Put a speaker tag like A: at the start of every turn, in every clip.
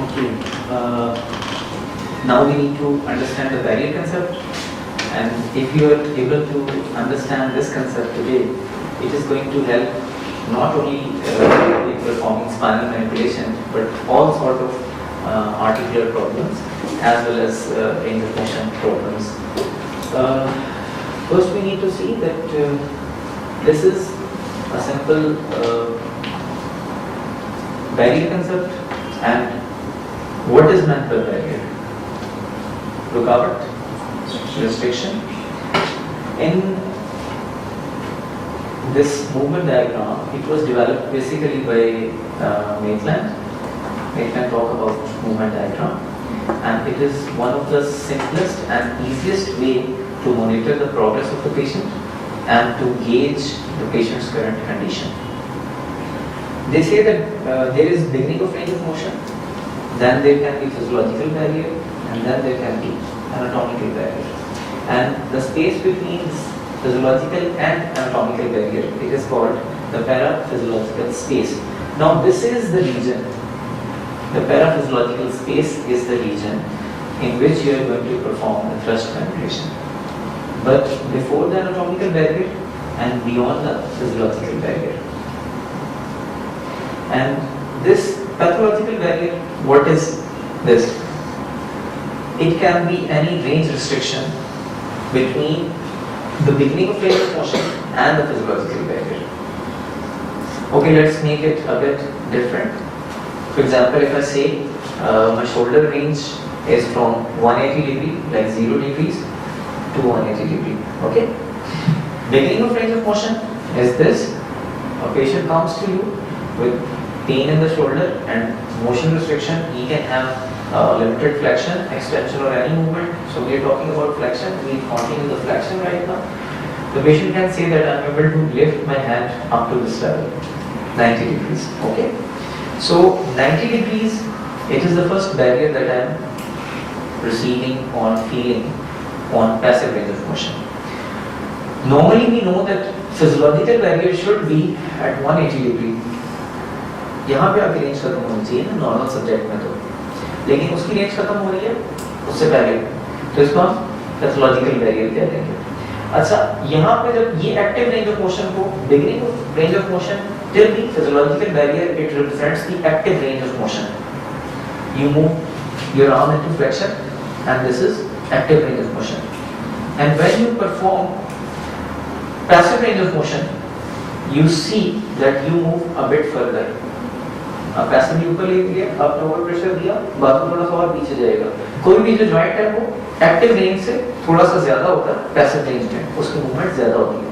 A: Okay. Now we need to understand the barrier concept, and if you are able to understand this concept today, it is going to help not only in performing spinal manipulation, but all sort of articular problems as well as range of motion problems. First, we need to see that this is a simple barrier concept, and what is meant by barrier? Rukawat, restriction. In this movement diagram, it was developed basically by Maitland. Maitland talk about movement diagram, and it is one of the simplest and easiest way to monitor the progress of the patient and to gauge the patient's current condition. They say that there is beginning of range of motion, then there can be physiological barrier, and then there can be anatomical barrier. And the space between physiological and anatomical barrier, it is called the paraphysiological space. Now this is the region, the paraphysiological space is the region in which you are going to perform the thrust manipulation. But before the anatomical barrier and beyond the physiological barrier. And this pathological barrier, what is this? It can be any range restriction between the beginning of range of motion and the physiological barrier. Okay, let's make it a bit different. For example, if I say my shoulder range is from 180 degree, like 0 degrees, to 180 degree. Okay? Beginning of range of motion is this. A patient comes to you with pain in the shoulder and motion restriction. He can have limited flexion, extension or any movement. So we are talking about flexion. We continue the flexion right now. The patient can say that I am able to lift my hand up to this level, 90 degrees. Okay? So 90 degrees, it is the first barrier that I am receiving or feeling on passive range of motion. Normally we know that physiological barrier should be at 180 degree. यहाँ पे आपकी range खत्म होनी चाहिए ना normal subject में तो, लेकिन उसकी रेंज खत्म हो रही है उससे पहले, तो इसको हम पैथोलॉजिकल बैरियर कह देंगे। अच्छा, यहाँ पे जब ये एक्टिव रेंज ऑफ मोशन को beginning of range of motion till the physiological barrier, it represents the active range of motion. You move your arm into flexion, and this is active range of motion. And when you perform passive range of motion, you see that you move a bit further. अब passive ऊपर ले लिया, अब over pressure दिया, बाजू थोड़ा सा और पीछे जाएगा. कोई भी जो जॉइंट है वो एक्टिव रेंज से थोड़ा सा ज्यादा होता है पैसिव रेंज में, उसकी मूवमेंट ज्यादा होती है.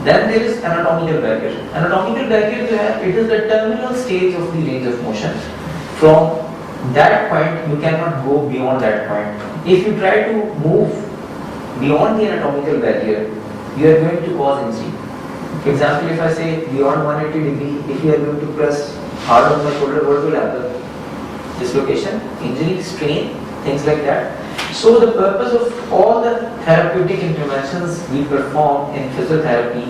A: Then there is anatomical barrier. Anatomical barrier जो है, it is the terminal stage of the range of motion. From that point, you cannot go beyond that point. If you try to move beyond the anatomical barrier, you are going to cause injury. For example, if I say beyond 180 degree, if you are going to press hard on my shoulder, what will happen? Dislocation, injury, strain, things like that. So the purpose of all the therapeutic interventions we perform in physiotherapy,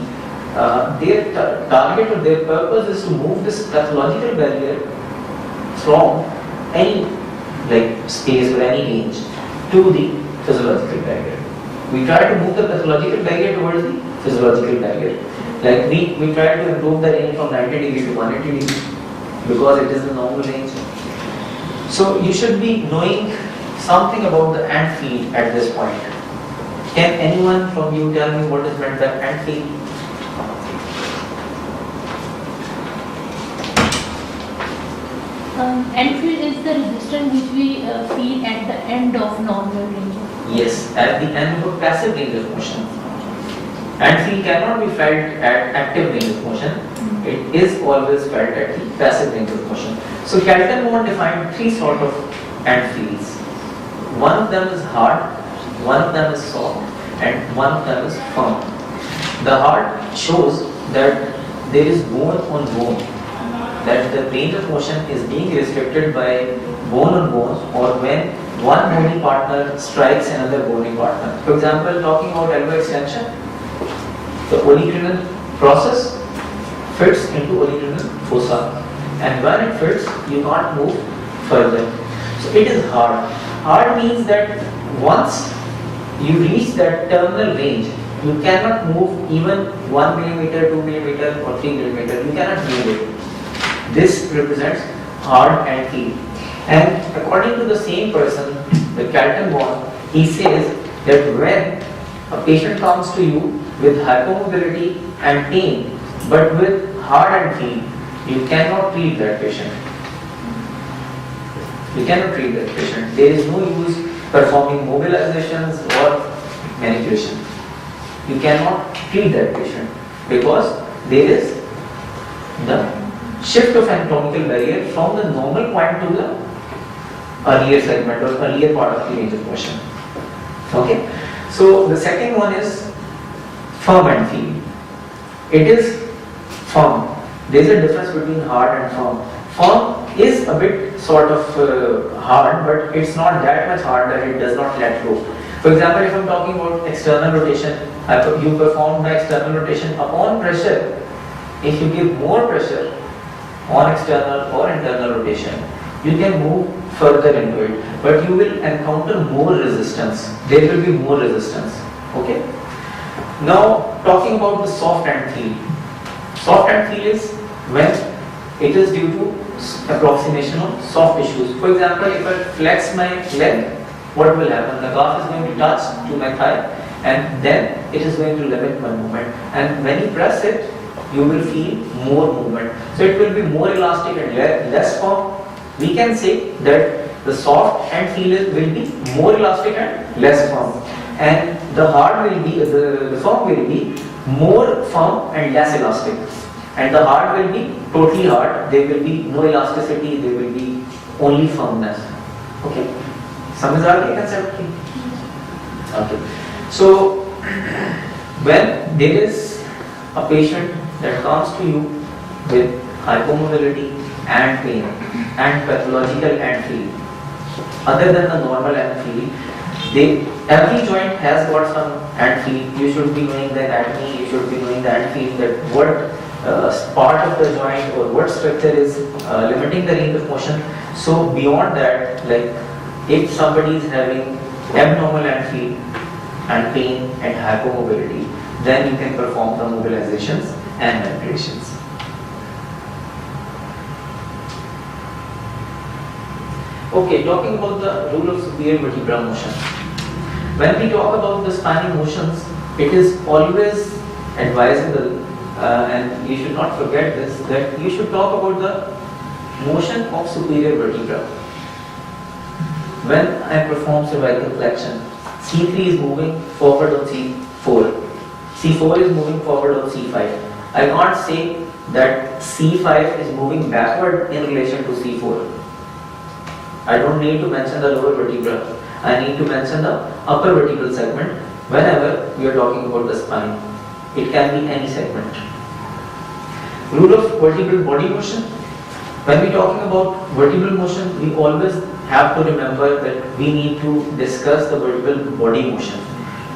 A: their target or their purpose is to move this pathological barrier from any space or any range to the physiological barrier. We try to move the pathological barrier towards the physiological barrier. Like we try to improve the range from 90 degree to 180 degree because it is the normal range. So you should be knowing something about the ant field at this point. Can anyone from you tell me what is meant by ant field?
B: Ant field is the resistance which we feel at the end of normal range.
A: Yes, at the end of a passive range of motion. Ant field cannot be felt at active range of motion. It is always felt at the passive range of motion. So Kelton defined three sort of ant fields. One of them is hard, one of them is soft, and one of them is firm. The hard shows that there is bone on bone, that the range of motion is being restricted by bone on bone, or when one bony partner strikes another bony partner. For example, talking about elbow extension, the olecraneal process fits into olecraneal fossa, and when it fits, you can't move further. So it is hard. Hard means that once you reach that terminal range, you cannot move even 1 millimeter, 2 millimeter or 3 millimeter. You cannot move it. This represents hard and feel. And according to the same person, the Calton one, he says that when a patient comes to you with hypomobility and pain, but with hard and feel, you cannot treat that patient. You cannot treat that patient. There is no use performing mobilizations or manipulation. You cannot treat that patient because there is the shift of anatomical barrier from the normal point to the earlier segment or earlier part of the range of motion. Okay? So the second one is firm and feel. It is firm. There is a difference between hard and firm. Firm is a bit sort of hard, but it's not that much hard that it does not let go. For example, if I'm talking about external rotation, you perform the external rotation upon pressure. If you give more pressure on external or internal rotation, you can move further into it, but you will encounter more resistance. There will be more resistance. Okay. Now, talking about the soft and feel. Soft and feel is when it is due to approximation of soft tissues. For example, if I flex my leg, what will happen? The calf is going to touch to my thigh, and then it is going to limit my movement. And when you press it, you will feel more movement. So it will be more elastic and less firm. We can say that the soft and feel will be more elastic and less firm, and the hard will be the firm will be more firm and less elastic, and the hard will be totally hard. There will be no elasticity. There will be only firmness. Okay, समझ आ गया concept की? Okay, so when there is a patient that comes to you with hypomobility and pain and pathological and feel, other than the normal and feel, every joint has got some and feel. You should be knowing the anatomy, you should be knowing the and feel, that what part of the joint or what structure is limiting the range of motion. So beyond that, like if somebody is having abnormal and feel and pain and hypomobility, then you can perform the mobilizations and manipulations. Okay, talking about the rule of superior vertebral motion. When we talk about the spanning motions, it is always advisable, and you should not forget this, that you should talk about the motion of superior vertebra. When I perform cervical flexion, C3 is moving forward on C4. C4 is moving forward on C5. I can't say that C5 is moving backward in relation to C4. I don't need to mention the lower vertebra. I need to mention the upper vertebral segment whenever we are talking about the spine. It can be any segment. Rule of vertebral body motion. When we are talking about vertebral motion, we always have to remember that we need to discuss the vertebral body motion,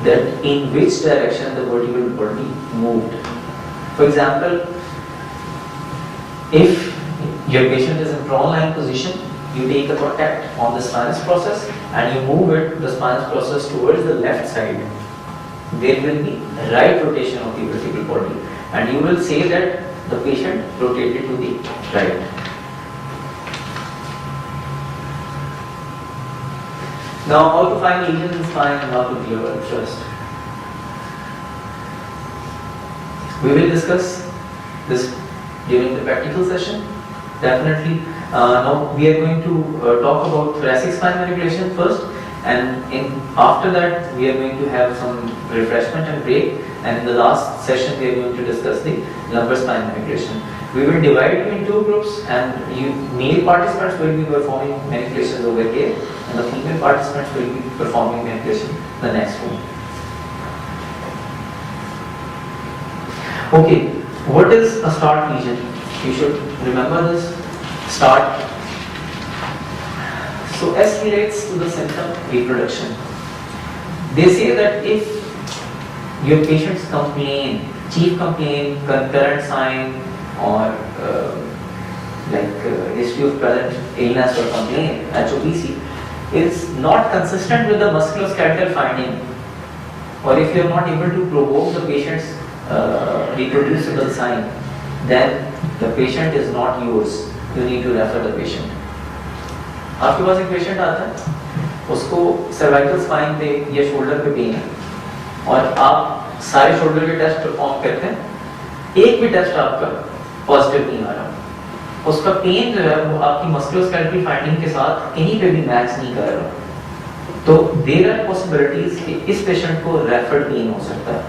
A: that in which direction the vertebral body moved. For example, if your patient is in prone lying position, you take a contact on the spinous process and you move it, the spinous process, towards the left side. There will be right rotation of the vertebral body, and you will say that the patient rotated to the right. Now, how to find lesions in spine and how to clear it first. We will discuss this during the practical session, definitely. Now we are going to talk about thoracic spine manipulation first, and after that we are going to have some refreshment and break, and in the last session we are going to discuss the lumbar spine manipulation. We will divide you in two groups, and male participants will be performing manipulations over here, and the female participants will be performing manipulation in the next room. Okay, what is a start lesion? You should remember this. Start. So S relates to the symptom reproduction. They say that if your patients complain, chief complaint, concurrent sign, or like history of present illness or complaint, HOPC, is not consistent with the musculoskeletal finding, or if you are not able to provoke the patient's reproducible sign, then the patient is not yours. You need to refer the patient. आपके पास एक patient आता है, उसको cervical spine पे या shoulder पे pen है, और आप सारे शोल्डर के टेस्ट परफॉर्म करते हैं, एक भी टेस्ट आपका पॉजिटिव नहीं आ रहा, उसका पेन जो है वो आपकी मस्कुलोस्केलेटल फाइंडिंग के साथ कहीं पे भी मैच नहीं कर रहा, तो देयर आर पॉसिबिलिटीज कि इस पेशेंट को रेफर्ड पेन हो सकता है.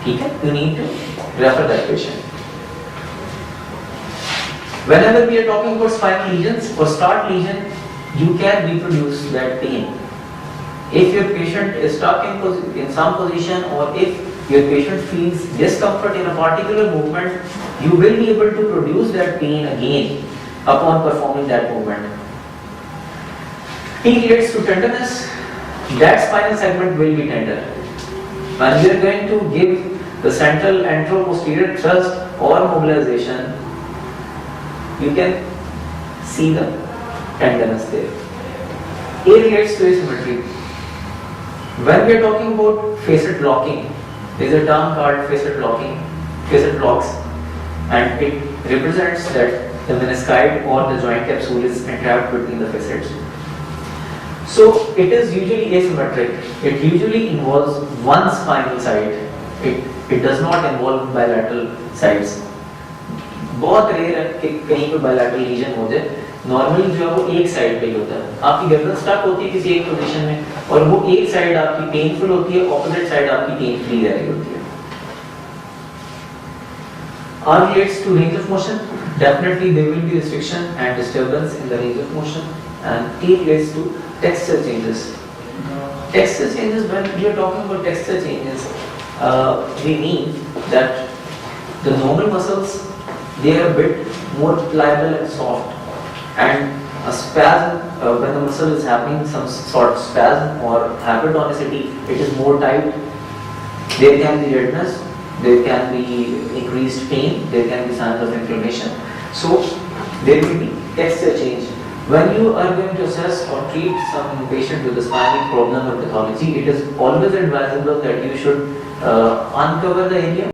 A: ठीक है, you need to refer that patient. Whenever we are talking about spinal lesions or start lesion, you can reproduce that pain. If your patient is stuck in some position, or if your patient feels discomfort in a particular movement, you will be able to produce that pain again upon performing that movement. T relates to tenderness. That spinal segment will be tender. When we are going to give the central anteroposterior thrust or mobilization, you can see the tenderness there. A relates to asymmetry. When we are talking about facet locking, there is a term called facet locking, facet locks, and it represents that the meniscide or the joint capsule is entrapped between the facets. So it is usually asymmetric. It usually involves one spinal side. It does not involve bilateral sides. बहुत rare है कि कहीं पे bilateral legion हो जाए. Normally जो है वो एक साइड पे ही होता है. आपकी गर्दन स्टक होती है किसी एक पोजीशन में, और वो एक साइड आपकी पेनफुल होती है, ऑपोजिट साइड आपकी पेन फ्री रह रही होती है. R relates to range of motion. Definitely there will be restriction and disturbance in the range of motion. And T relates to texture changes. Texture changes, when we are talking about texture changes, we mean that the normal muscles, they are a bit more pliable and soft, and a spasm, when the muscle is having some sort of spasm or hypertonicity, it is more tight. There can be redness, there can be increased pain, there can be signs of inflammation. So there will be texture change. When you are going to assess or treat some patient with a spinal problem or pathology, it is always advisable that you should uncover the area